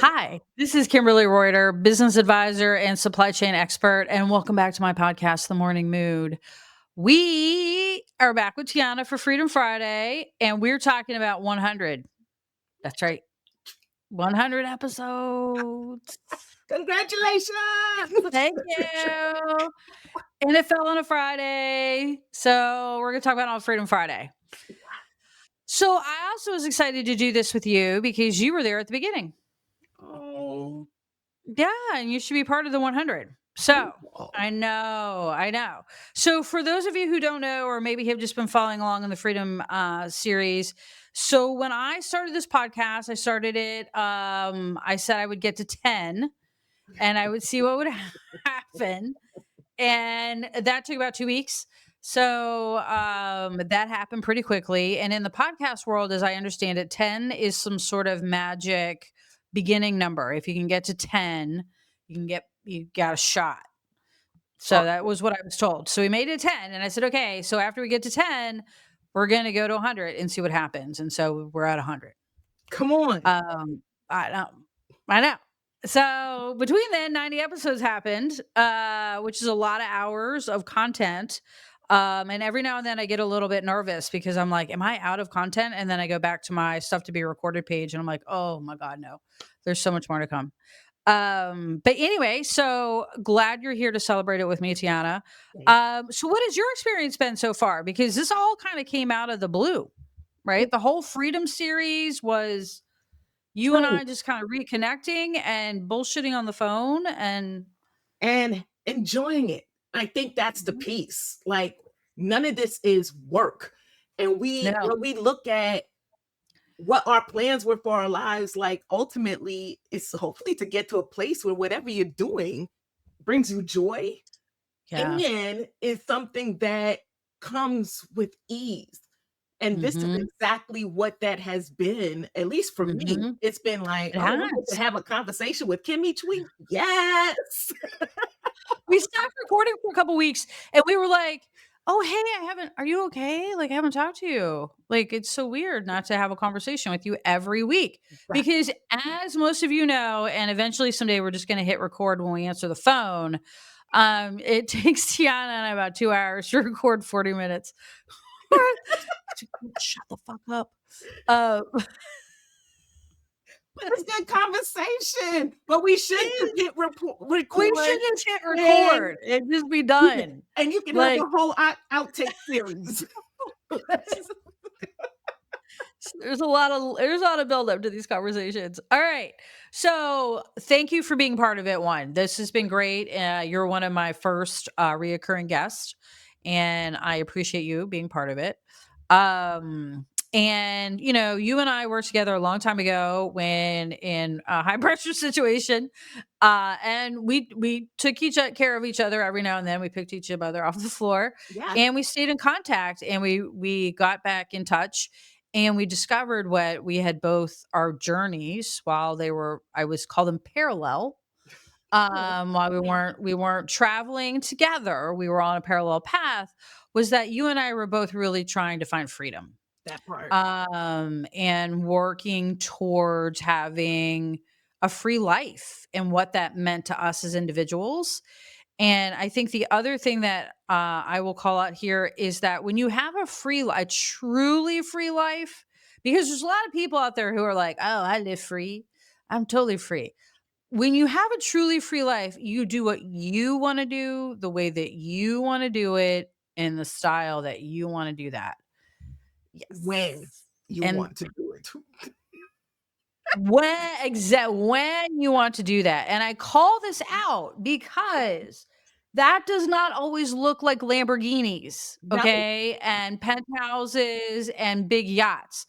Hi, this is Kimberly Reuter, business advisor and supply chain expert, and welcome back to my podcast, The Morning Mood. We are back with Tiana for Freedom Friday, and we're talking about 100. That's right, 100 episodes. Congratulations! Thank you. And it fell on a Friday, so we're going to talk about it on Freedom Friday. So I also was excited to do this with you because you were there at the beginning. Oh, Yeah, and you should be part of the 100. So oh, I know. So for those of you who don't know, or maybe have just been following along in the Freedom series, so when I started this podcast, I started it. I said I would get to 10, and I would see what would happen, and that took about 2 weeks. So that happened pretty quickly. And in the podcast world, as I understand it, 10 is some sort of magic beginning number. If you can get to 10, you got a shot. So oh, that was what I was told. So we made it 10, and I said, okay, so after we get to 10, we're going to go to 100 and see what happens. And so we're at 100. come on. I know. I know. So between then, 90 episodes happened, which is a lot of hours of content. And every now and then I get a little bit nervous because I'm like, am I out of content? And then I go back to my stuff to be recorded page and I'm like, oh my God, no, there's so much more to come. But anyway, so glad you're here to celebrate it with me, Tiana. So what has your experience been so far? Because this all kind of came out of the blue, right? The whole Freedom series was you and Right. I just kind of reconnecting and bullshitting on the phone And enjoying it. I think that's the Mhm. piece. Like, none of this is work. And No. when we look at what our plans were for our lives, like, ultimately, it's hopefully to get to a place where whatever you're doing brings you joy Yeah. and is something that comes with ease. And this is Mhm. exactly what that has been, at least for me. Mhm. It's been like, It "Oh, I get to has. have a conversation with Kim each week." Yes. We stopped recording for a couple weeks and we were like, "Oh, hey, are you okay? Like I haven't talked to you." Like it's so weird not to have a conversation with you every week Right. because as most of you know, and eventually someday we're just going to hit record when we answer the phone. It takes Tiana and I about 2 hours to record 40 minutes. Shut the fuck up. Uh, But it's good conversation. But we should just hit we record, should just hit and record and just be you can done. you can have Like, a whole outtake series. there's a lot of build up to these conversations. All right. So thank you for being part of it. One, this has been great. You're one of my first reoccurring guests, and I appreciate you being part of it. And you and I worked together a long time ago when in a high pressure situation, and we took care of each other every now and then. We picked each other off the floor, Yes. and we stayed in contact, and we got back in touch, and we discovered what we had both our journeys while they were I was call them parallel. While we weren't traveling together, we were on a parallel path, was that you and I were both really trying to find freedom, That part. and working towards having a free life and what that meant to us as individuals. And I think the other thing that I will call out here is that when you have a truly free life, because there's a lot of people out there who are like, oh, I live free. I'm totally free. When you have a truly free life, you do what you want to do, the way that you want to do it, in the style that you want to do that. When Yes. you And want to do it. when you want to do that. And I call this out because that does not always look like Lamborghinis, No, okay? And penthouses and big yachts.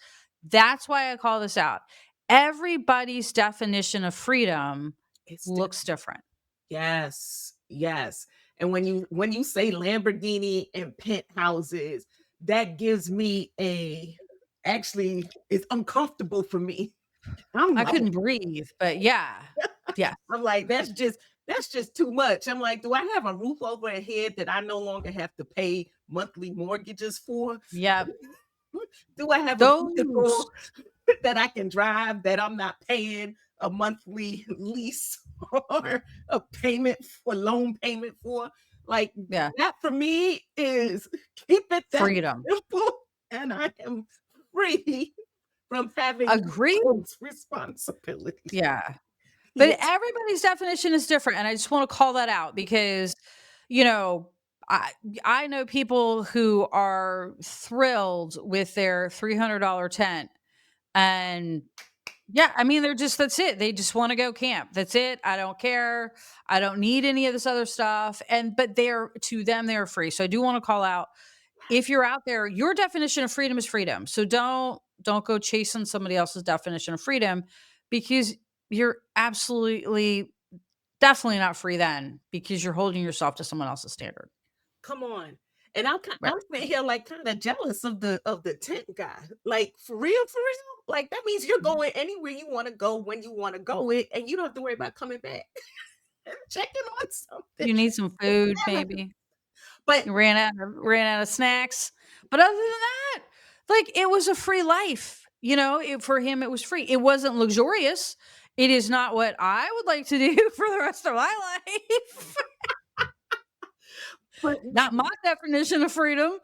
That's why I call this out. Everybody's definition of freedom it's looks different. yes, yes. And when you say Lamborghini and penthouses, that gives me a actually it's uncomfortable for me. I'm I like couldn't breathe, but yeah. Yeah. I'm like that's just too much. I'm like, do I have a roof over my head that I no longer have to pay monthly mortgages for? Yeah. Do I have a Those vehicle that I can drive that I'm not paying a monthly lease or a payment for loan payment for. Like Yeah. that for me is keep it that Freedom. simple and I am free from having Agree. those responsibilities. Yeah. But Yes. everybody's definition is different, and I just wanna call that out because, you know, I I know people who are thrilled with their $300 tent, and yeah, I mean, they're just that's it. They just wanna go camp. That's it. I don't care. I don't need any of this other stuff, and but they're to them, they're free. So I do wanna call out, if you're out there, your definition of freedom is freedom. So don't go chasing somebody else's definition of freedom because you're absolutely definitely not free then because you're holding yourself to someone else's standard. Come on. And Right. I'm sitting here like kind of jealous of the tent guy. Like for real, for real. Like that means you're Mhm. going anywhere you want to go when you want to go it, and you don't have to worry about coming back and checking on something. You need some food, maybe. But You ran out of snacks. But other than that, like it was a free life. You know, for him it was free. It wasn't luxurious. It is not what I would like to do for the rest of my life. but Not my definition of freedom.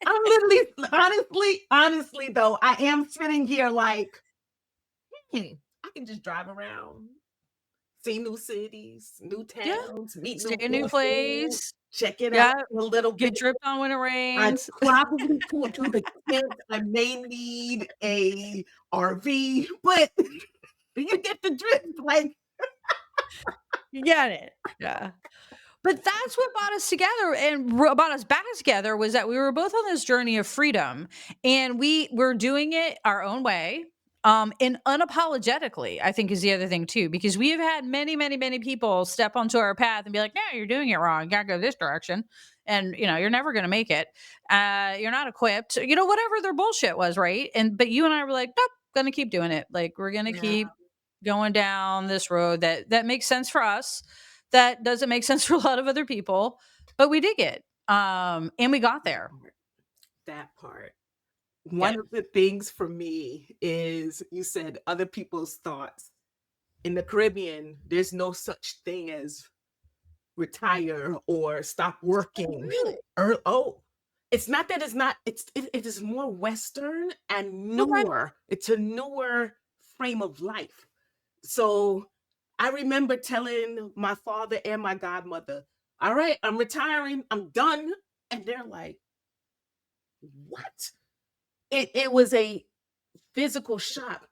I'm literally honestly though, I am sitting here like, hmm, I can just drive around, see new cities, new Yeah. towns, meet Stay new in a new people, place. check it out Yeah. a little bit. Get dripped on when it I rains. probably could do the camp. I may need a RV, but you get the drift. Like, You get it. Yeah. But that's what brought us together and brought us back together was that we were both on this journey of freedom and we were doing it our own way. And unapologetically, I think is the other thing too, because we have had many, many, many people step onto our path and be like, "Yeah, you're doing it wrong. You gotta go this direction, and you're never gonna make it. You're not equipped. Whatever their bullshit was, right?" And but you and I were like, "Nope, gonna keep doing it. Like we're gonna yeah, keep going down this road that makes sense for us, that doesn't make sense for a lot of other people, but we dig it. And we got that there. part. That part. Yeah. One of the things for me is you said other people's thoughts. In the Caribbean, there's no such thing as retire or stop Oh, working. really? Oh, it's not that it's not, it is more Western and Okay. newer. It's a newer frame of life. So I remember telling my father and my godmother, all right, I'm retiring, I'm done. And they're like, what? It was a physical shock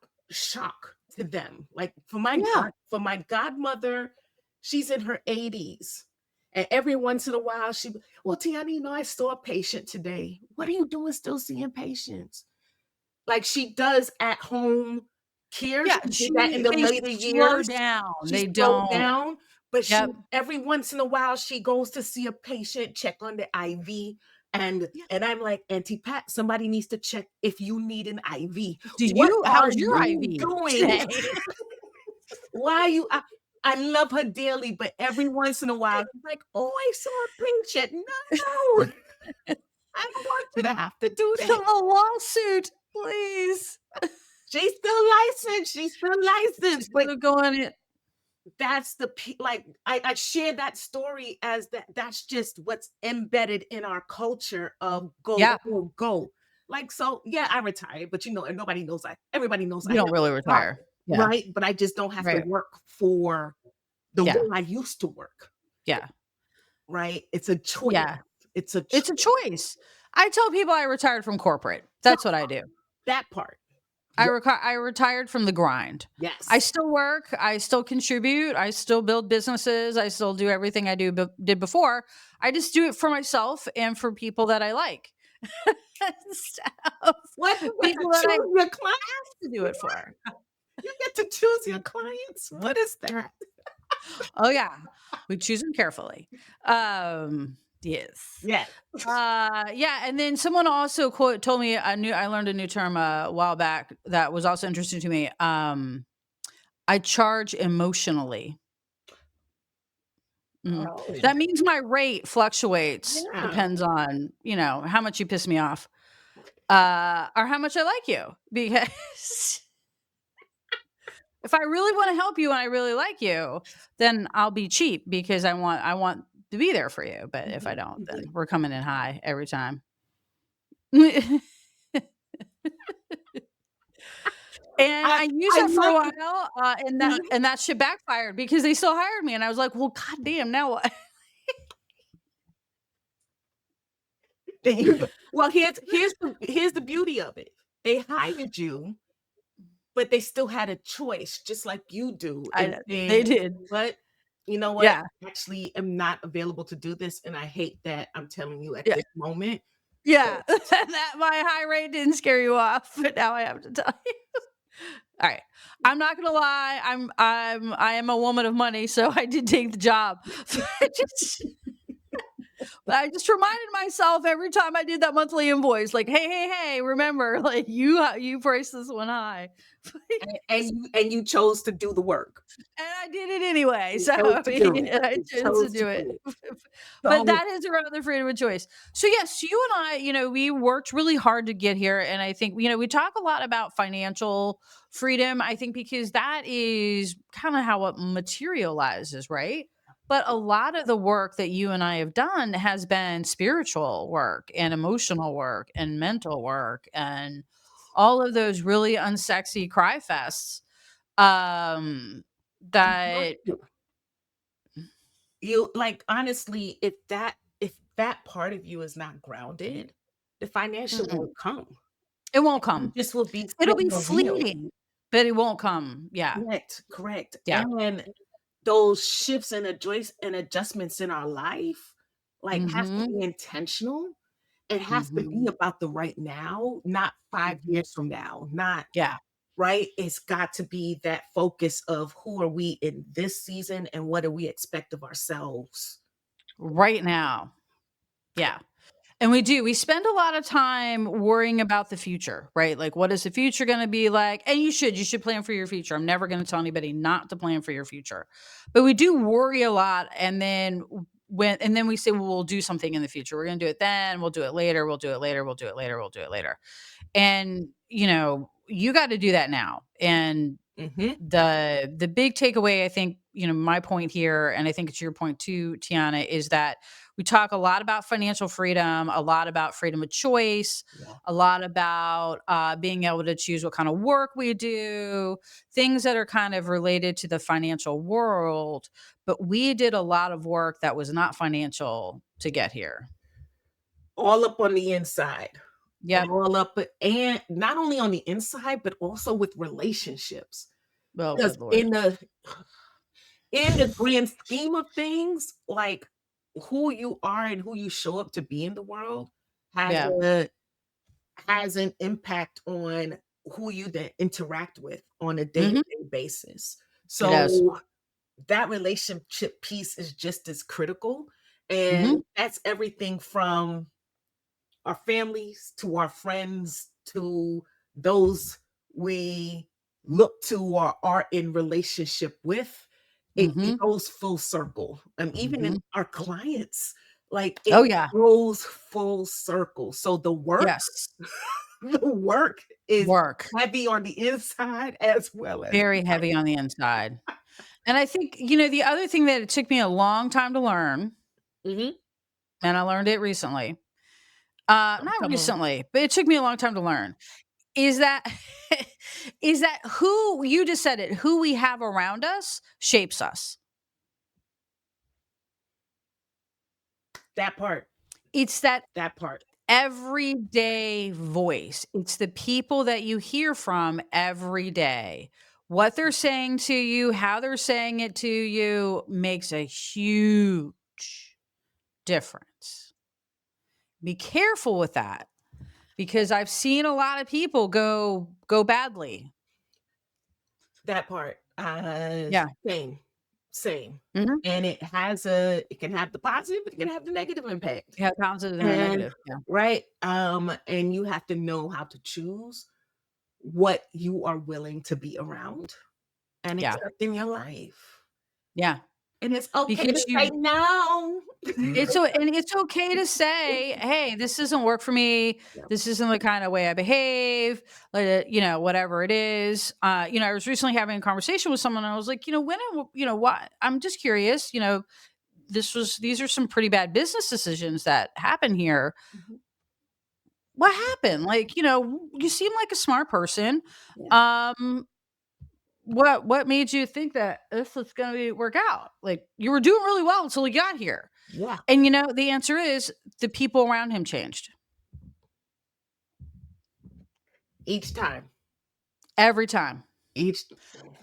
to them. Like Yeah. for my godmother, she's in her 80s. And every once in a while, well, Tiana, I saw a patient today. What are you doing still seeing patients? Like she does at home care. Yeah. She did that in the They later slow years. down. She They slowed don't. down, but she Yep. every once in a while she goes to see a patient, check on the IV. Yeah. And I'm like, Auntie Pat, somebody needs to check if you need an IV. Do What you are how's your you IV doing? today? Why are you I love her dearly, but every once in a while, she's like, oh, I saw a patient. No, I don't want you to have to do that. A lawsuit, please. She's still licensed, but Still going in. that's like I share that story as that's just what's embedded in our culture of Yeah. go. Like so, yeah, I retired, but and nobody knows everybody knows I You have don't really a job, retire. Yeah. right? But I just don't have to Right. work for the way Yeah. I used to work, Yeah. right? It's a choice. Yeah. It's a It's a choice. I tell people I retired from corporate. that, That's what I do. that part. I Yeah, I retired from the grind. I yes. still work, I still contribute, I still build businesses, I still do everything I did before. I just do it for myself and for people that I like. Instead of What you get to people that I choose have your clients? to do it for. You get to choose your clients. What is that? Oh yeah, we choose them carefully. Yes. Yeah. Yeah, and then someone also told me I learned a new term a while back that was also interesting to me. I charge emotionally. Mhm. Oh, That means my rate fluctuates, yeah. depends on, how much you piss me off, or how much I like you, because If I really wanna help you and I really like you, then I'll be cheap because I want to be there for you, but if I Mhm, don't, then mhm. we're coming in high every time. And I used I that for a love the while, and that mhm. and that shit backfired because they still hired me, and I was like, "Well, goddamn, now what?" Well, here's the beauty of it. They hired you, but they still had a choice just like you do I in know. They saying, did. "What? You know what? Yeah, I actually am not available to do this, and I hate that I'm telling you at yeah, this moment." yeah. But That my high rate didn't scare you off, but now I have to tell you. Alright. I'm not gonna lie, I am a woman of money, so I did take the job. Just But I just reminded myself every time I did that monthly invoice, like, "Hey, hey, hey, remember, like, you priced this one high." and you chose to do the work. And I did it anyway, You so, chose I to do mean, it. I You chose to chose to do it. do it. But So that is around the freedom of choice. So, yes, you and I, we worked really hard to get here, and I think, we talk a lot about financial freedom, I think because that is kinda how it materializes, right? But a lot of the work that you and I have done has been spiritual work and emotional work and mental work and all of those really unsexy cry fests, um, I'm telling that you, you like, honestly, if that part of you is not grounded, the financial mm-mm, won't come. it won't You come. just will be It'll be spinning a wheel. fleeting, but it won't come. Yeah. Correct, correct, Yeah. and those shifts and adjustments in our life, like, has to Mhm. be intentional. It has to be Mhm. about the right now, not 5 Mhm. years from now, not Yeah. right? It's got to be that focus of who are we in this season and what do we expect of ourselves. Right now. Yeah. And we do. We spend a lot of time worrying about the future, right? Like, what is the future going to be like? And you should plan for your future. I'm never going to tell anybody not to plan for your future. But we do worry a lot. And then we say, well, we'll do something in the future. We're going to do it then. We'll do it later. We'll do it later. We'll do it later. We'll do it later. And, you got to do that now. And Mhm. the big takeaway, I think, my point here, and I think it's your point too, Tiana, is that we talk a lot about financial freedom, a lot about freedom of choice, Yeah. a lot about being able to choose what kind of work we do, things that are kind of related to the financial world. But we did a lot of work that was not financial to get here. All up on the inside. Yep. All up and not only on the inside, but also with relationships. Oh, Because good lord. in the grand scheme of things, like, who you are and who you show up to be in the world has Yeah. a has an impact on who you then interact with on a Hmm. day-to-day basis. It does. So that relationship piece is just as critical, and Hmm. that's everything from our families to our friends to those we look to or are in relationship with. It Hmm. goes full circle, and even in Hmm. our clients, like, it Oh yeah. goes full circle. So the work Yes. the work is Work. heavy on the inside as well as Very heavy on the inside. And I think, the other thing that it took me a long time to learn, mhm. and I learned it recently, Oh, not come on. recently, but it took me a long time to learn, is that is that who you just said it, who we have around us shapes us. That part, It's that that part. everyday voice. It's the people that you hear from every day. What they're saying to you, how they're saying it to you makes a huge difference. Be careful with that because I've seen a lot of people go badly. That part. Yeah. Same, same. Mhm. And it can have the positive, it can have the negative impact. Yeah, positive and a And negative. Yeah. right, and you have to know how to choose what you are willing to be around and Yeah. accept in your life. Yeah. And it's okay to Because say you no. It's okay to say, "Hey, this doesn't work for me. Yeah. This isn't the kind of way I behave," whatever it is. I was recently having a conversation with someone, and I was like, why I'm just curious, these are some pretty bad business decisions that happen here. Mhm. What happened? Like, you seem like a smart person. Yeah. Um, what made you think that this was gonna work out? Like, you were doing really well until you got here. Yeah. And the answer is the people around him changed Each time. every time. Each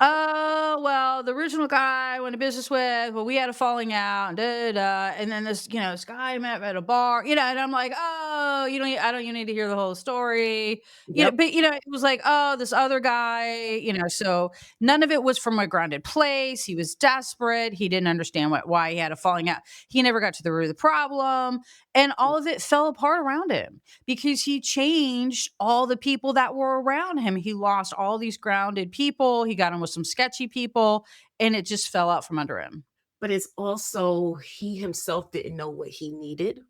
Oh, well, the original guy I went to business with, well, we had a falling out, and da, da, da. And then this guy I met at a bar, and I'm like, oh, you need to hear the whole story. Yep. But it was like, oh, this other guy, so none of it was from a grounded place. He was desperate. He didn't understand why he had a falling out. He never got to the root of the problem. And all of it fell apart around him because he changed all the people that were around him. He lost all these grounded people. He got in with some sketchy people, and it just fell out from under him. But it's also he himself didn't know what he needed.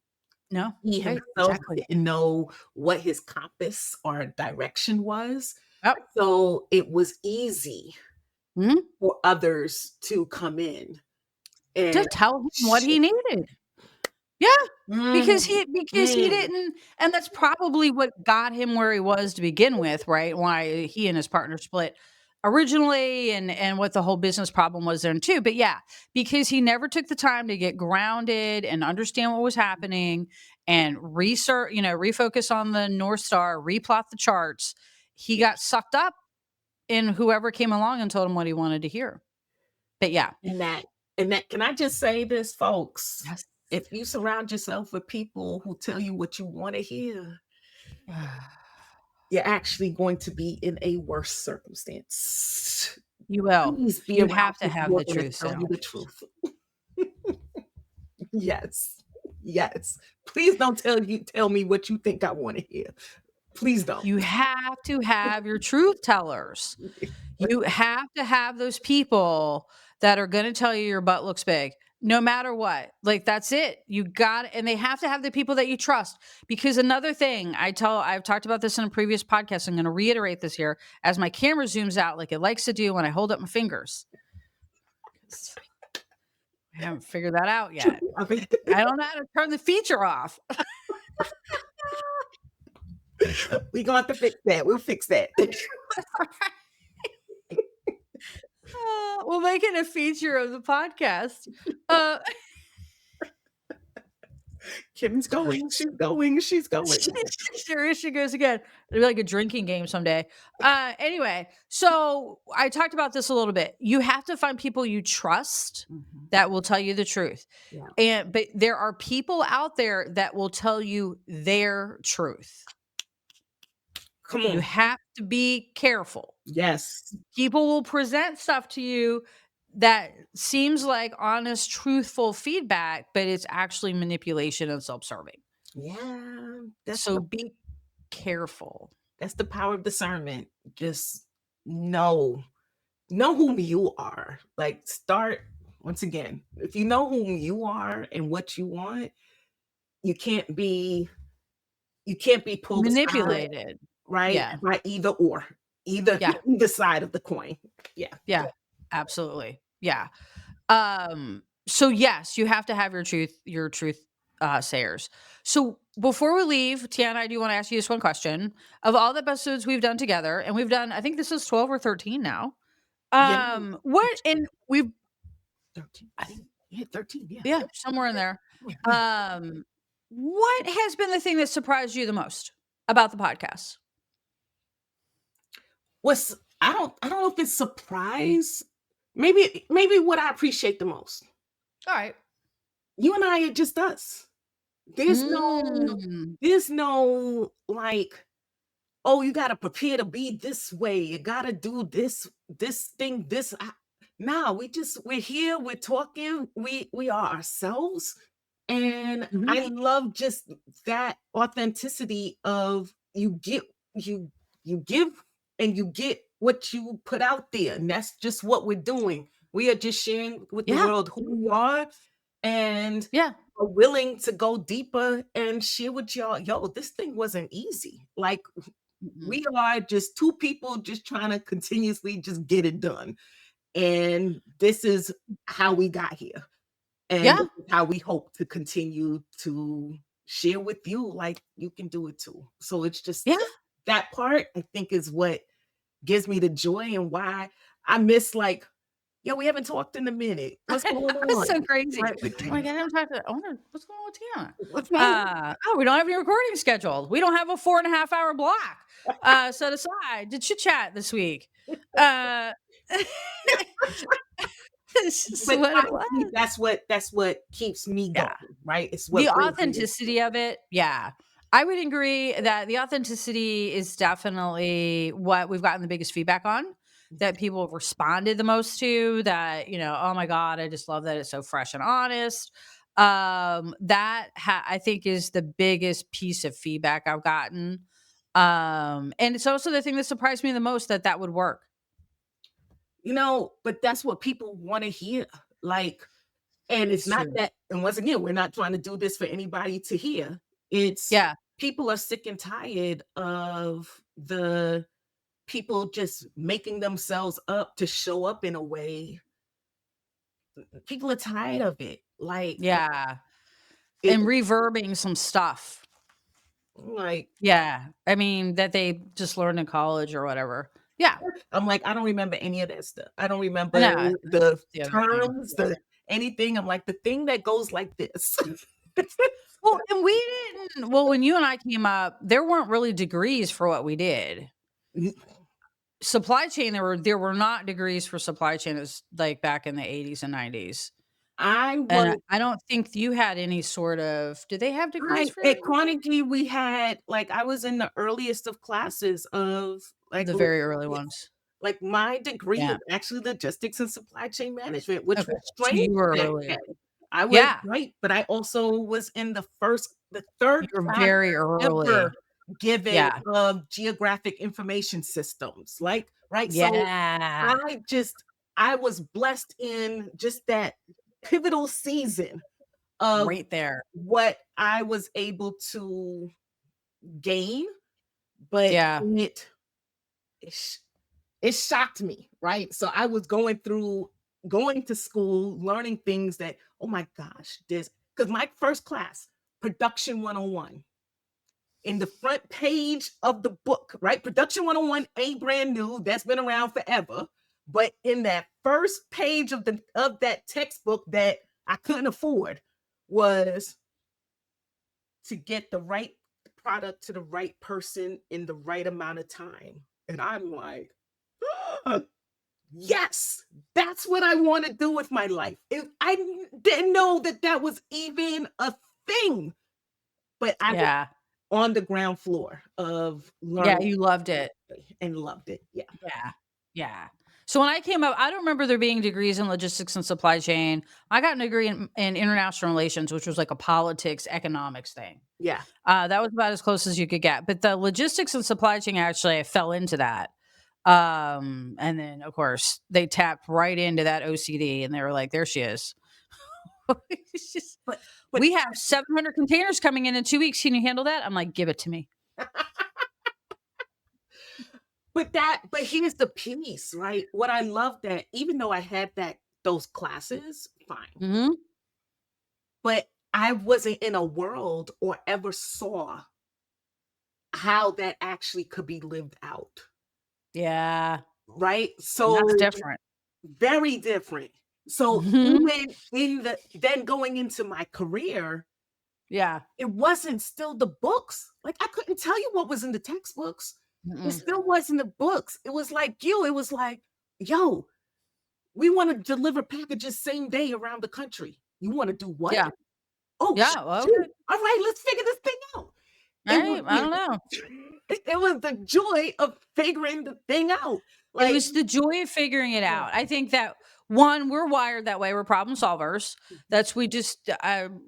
No, He right? himself Exactly. didn't know what his compass or direction was. Yep. So it was easy Mhm. for others to come in To and tell him what he shift. needed. Yeah, because Mm, he mm. didn't, and that's probably what got him where he was to begin with, right? Why he and his partner split originally, and what the whole business problem was then too. But yeah, because he never took the time to get grounded and understand what was happening and research, refocus on the North Star, replot the charts. He Yeah. got sucked up in whoever came along and told him what he wanted to hear. But yeah. And that can I just say this, folks? Yes. If you surround yourself with people who tell you what you wanna hear, you're actually going to be in a worse circumstance. You will. Please be You around have to people have who are the gonna truth tell you sound. the truth. Yes. Yes. Please don't tell me what you think I wanna hear. Please don't. You have to have your truth tellers. You have to have those people that are gonna tell you your butt looks big, no matter what. Like, that's it. And they have to have the people that you trust. Because another thing I've talked about this in a previous podcast. I'm gonna reiterate this here as my camera zooms out like it likes to do when I hold up my fingers. 'Cause I haven't figured that out yet. I mean, I don't know how to turn the feature off. we gonna have to fix that. We'll fix that. We'll make it a feature of the podcast. Uh, Kim's going, she's going, she's going. sure, she goes again. It'll be like a drinking game someday. Anyway, so I talked about this a little bit. You have to find people you trust Mhm. that will tell you the truth. Yeah. But there are people out there that will tell you their truth. Come You on. have to be careful. Yes. People will present stuff to you that seems like honest, truthful feedback, but it's actually manipulation and self-serving. Yeah. That's So the be careful. that's the power of discernment. Just know. Know whom you are. Like start once again, if you know whom you are and what you want, you can't be you can't be pulled aside, Manipulated. right? Yeah. By either or. Either Yeah. either side of the coin. Yeah. Yeah. Absolutely. Yeah. So yes, you have to have your truth sayers. So before we leave, Tiana, I do want to ask you this one question. Of all the episodes we've done together, and we've done, I think this is 12 or 13 now. Yeah. What and we've 13. I think yeah, 13. Yeah. Yeah, somewhere in there. Yeah. Yeah. Um, what has been the thing that surprised you the most about the podcast? What's I don't know if it's surprise. Maybe what I appreciate the most. All right. You and I are just us. There's no Mm. there's no like, oh, you gotta prepare to be this way. You gotta do this thing, this nah, we're here, we're talking, we are ourselves. And Mhm. I love just that authenticity of you you give and you get what you put out there. And that's just what we're doing. We are just sharing with the Yeah. world who we are and Yeah. are willing to go deeper and share with y'all, yo, this thing wasn't easy. Like Mm-mm. we are just two people just trying to continuously just get it done. And this is how we got here. And Yeah. this is how we hope to continue to share with you, like you can do it too. So it's just Yeah. that part, I think, is what gives me the joy and why I miss like, yo, we haven't talked in a minute. What's going It's on? so crazy. Right? I'm like, I haven't talked to I wonder what's going on with Tiana? What's going on? Oh, we don't have any recording scheduled. We don't have a 4.5 hour block set aside to chit chat this week. Uh, it's just But what it honestly, was. that's what keeps me Yeah. going, right? It's The what brings me. authenticity of it, yeah. I would agree that the authenticity is definitely what we've gotten the biggest feedback on, that people have responded the most to, that, "Oh my god, I just love that it's so fresh and honest." I think is the biggest piece of feedback I've gotten. And it's also the thing that surprised me the most that that would work. But that's what people wanna hear. Like, and it's It's not true. that, and once again, we're not trying to do this for anybody to hear. It's Yeah. people are sick and tired of the people just making themselves up to show up in a way. People are tired of it. Yeah. It And reverbing some stuff. like Yeah. I mean, that they just learned in college or whatever. Yeah. I'm like, I don't remember any of that stuff. I don't I remember know. the That's the other thing. terms, the anything. I'm like, the thing that goes like this. Well, and we didn't when you and I came up, there weren't really degrees for what we did. Supply chain, there were not degrees for supply chain as like back in the 80s and 90s. I And was I don't think you had any sort of did they have degrees for at anything? Carnegie, we had like I was in the earliest of classes of like The very early ones. like my degree Yeah. was actually logistics and supply chain management, which Okay. was So strange you were back then. earlier. I was Yeah. great, but I also was in the third You're class very early. ever given Yeah. of geographic information systems. Like, right? So Yeah. I just I was blessed in just that pivotal season of Right there. what I was able to gain, but Yeah. it sh it shocked me, right? So I was going to school, learning things that, oh my gosh, this because my first class, Production 101, in the front page of the book, right? Production 101 ain't brand new, that's been around forever. But in that first page of that textbook that I couldn't afford was to get the right product to the right person in the right amount of time. And I'm like, "Ah, yes, that's what I want to do with my life." Didn't know that that was even a thing, but I was Yeah. on the ground floor of Yeah, learning you loved it. and loved it. Yeah. Yeah. Yeah. So when I came up, I don't remember there being degrees in logistics and supply chain. I got a degree in international relations, which was like a politics, economics thing. Yeah. That was about as close as you could get. But the logistics and supply chain, actually, I fell into that. And then, of course, they tapped right into that OCD and they were like, there she is. It's just, But but we have 700 containers coming in 2 weeks. Can you handle that? I'm like, give it to me. but here's the piece, right? What I love that even though I had those classes, fine. Hmm. But I wasn't in a world or ever saw how that actually could be lived out, Yeah. right? And that's So different. very different. So Hmm. even in the then going into my career, Yeah. it wasn't still the books. Like I couldn't tell you what was in the textbooks. It Mm-mm. still wasn't the books. It was like you. It was like, yo, we want to deliver packages same day around the country. You want to do what? Yeah. Oh, Yeah. Well, okay. shoot. All right, let's figure this thing out. It was Right. I don't know. it was the joy of figuring the thing out. It Like, was the joy of figuring it yeah. out. I think that one, we're wired that way. We're problem solvers. That's we just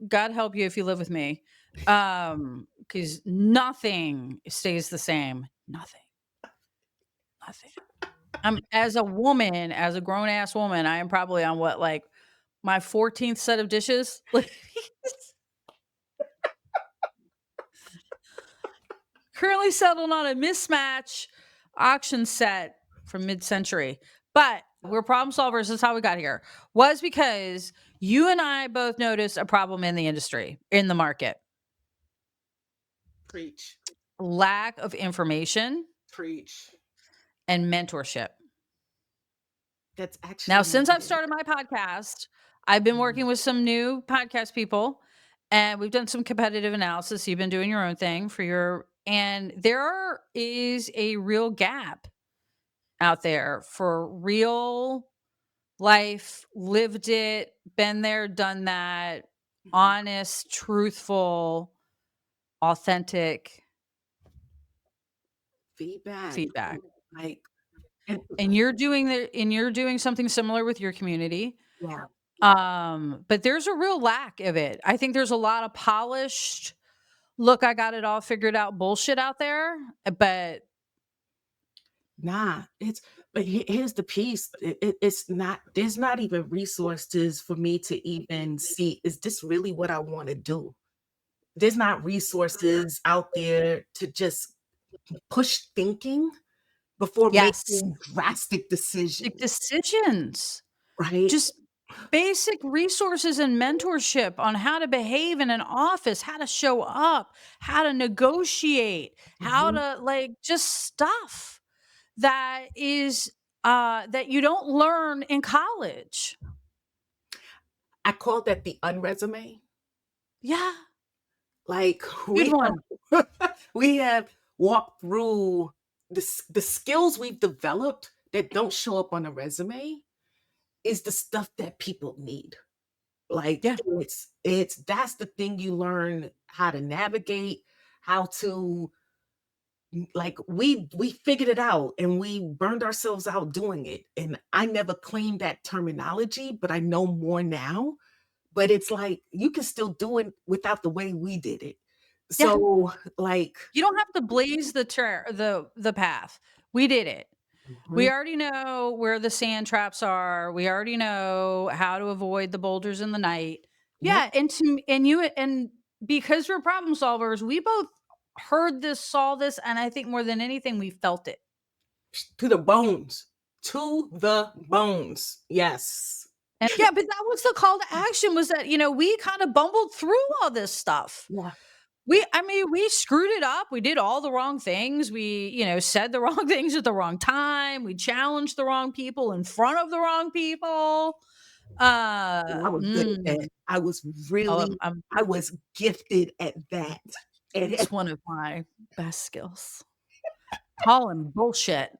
God help you if you live with me. Because nothing stays the same. Nothing. Nothing. As a woman, as a grown ass woman, I am probably on what, like my 14th set of dishes. Like currently settled on a mismatch auction set from mid-century. But we're problem solvers. This is how we got here. Was because you and I both noticed a problem in the industry, in the market. Preach. Lack of information Preach. and mentorship. That's Now, actually since I've needed. started my podcast, I've been Mhm. working with some new podcast people and we've done some competitive analysis. You've been doing your own thing for your, and there is a real gap out there for real life, lived it, been there, done that, Mhm. honest, truthful, authentic Feedback. feedback. Like, and And you're doing something similar with your community. yeah, But there's a real lack of it. I think there's a lot of polished, look, I got it all figured out bullshit out there, but nah, it's but here's the piece. It's not there's not even resources for me to even see, is this really what I want to do? There's not resources out there to just push thinking before yes, making drastic big decisions, decisions. right? Just basic resources and mentorship on how to behave in an office, how to show up, how to negotiate, how Mhm. to like just stuff that is that you don't learn in college. I call that the unresume. Yeah, Like good we one. have we have walked through the skills we've developed that don't show up on a resume is the stuff that people need. Like Yeah. it's that's the thing you learn how to navigate, how to like we figured it out and we burned ourselves out doing it. And I never claimed that terminology, but I know more now. But it's like you can still do it without the way we did it. Yeah. So like You don't have to blaze the path. We did it. We mhm, already know where the sand traps are. We already know how to avoid the boulders in the night. yep, Yeah, and and because we're problem solvers, we both heard this, saw this, and I think more than anything, we felt it. to the bones. To the bones. Yes. And yeah, but that was the call to action was that, we kind of bumbled through all this stuff. Yeah. I mean, we screwed it up. We did all the wrong things. We, said the wrong things at the wrong time. We challenged the wrong people in front of the wrong people. I was good at that. I was really I was gifted at that. And it's one of my best skills. Calling bullshit.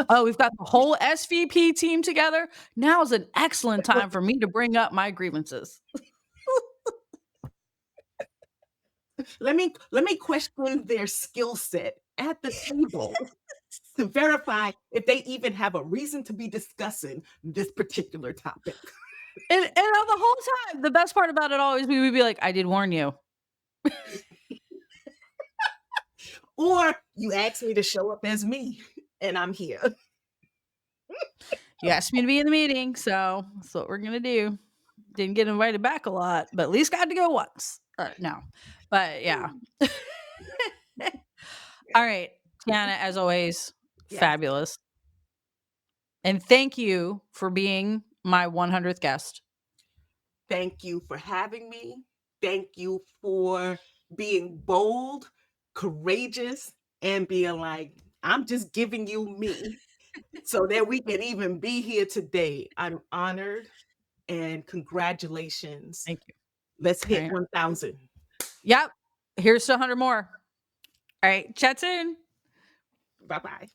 Oh, we've got the whole SVP team together. Now is an excellent time for me to bring up my grievances. let me question their skill set at the table to verify if they even have a reason to be discussing this particular topic. And on the whole time, the best part about it always we would be like, I did warn you. Or you asked me to show up as me and I'm here. You asked me to be in the meeting, so that's what we're gonna do. Didn't get invited back a lot, but at least got to go once. No, but yeah. All right, Tiana, as always, Yes. fabulous, and thank you for being my 100th guest. Thank you for having me. Thank you for being bold, courageous, and being like, I'm just giving you me so that we can even be here today. I'm honored and congratulations. Thank you. Let's All hit right. 1,000. Yep. Here's to 100 more. All right. Chat soon. Bye bye.